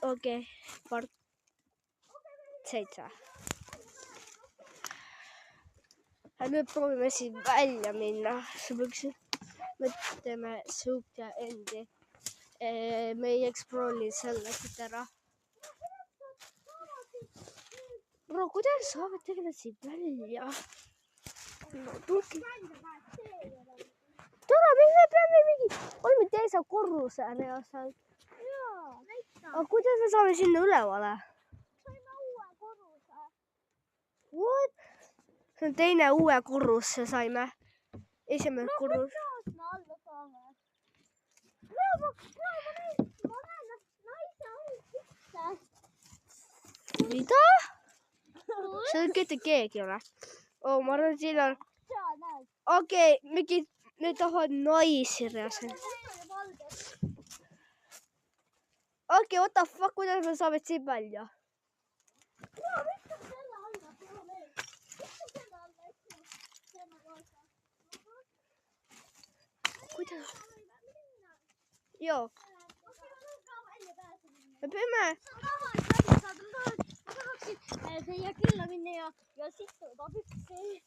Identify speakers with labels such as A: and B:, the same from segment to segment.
A: Okei, part 7. Ja nüüd proovime siis välja minna. Mõtleme siuke endi. Me ei explori selleks ära. Bro, kuidas saavad tegelikult siit välja? No, tulge. Tore, me peame oleme teise korrusele ja seal. Aga kuidas me saame sinna ülevale?
B: Saime uue korruse.
A: What? See on teine uue korruse saime. Esimene korrus.
B: Kuidas me alla saame? Ma näen naise ahus sisse.
A: Mida? See on keegi ole. Ma arvan, siin on. Okei, need tahavad naisi reaalselt. Okei, what the fuck, kuidas me saame siin välja? Kuidas? Joo. Me peame.
B: Siia külla minna ja sittuda püksi.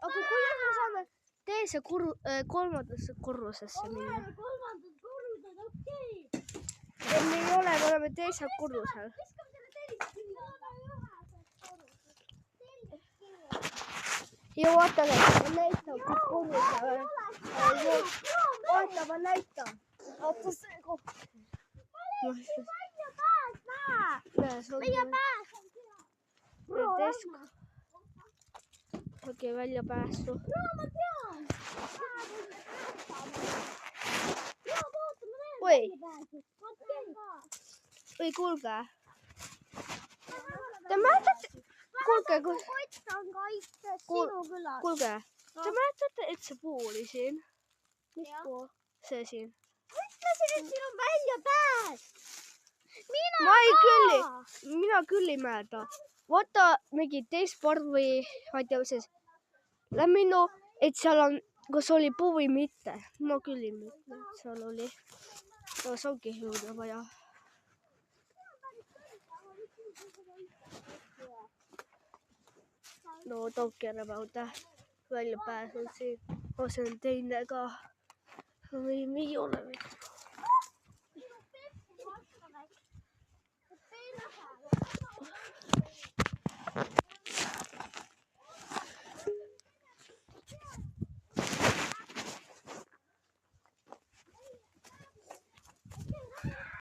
A: Aga kuidas me saame teise kolmandasse korrusesse minna?
B: Kolmandas korruses, okei.
A: Me ei ole, me oleme teisel korrusel.
B: Viskame selle telliskivi alla.
A: Joo, oota, ma näitan, kus korrusel. Oota, ma näitan. Oota, see koht.
B: Välja pääs, Meie pääs on
A: siin. Okei, välja pääsu.
B: Ma tean.
A: Oi, kuulge. Te mäletate, kuulge,
B: kott on kaitstes sinu külas.
A: Kuulge, te mäletate, et see puu oli siin? Mis puu? See siin.
B: Ütlesin, et siin on välja pääs.
A: Mina küll ei mäleta. Vaata mingi teist poolt või ma ei tea, mis siis. Lähme minna, et seal on, kas oli puu või mitte. Ma küll ei mäleta, et seal oli. No, see ongi jõuda vaja. No, don't care about that. Välja pääsul siin. See on teine ka. Või ei ole veel.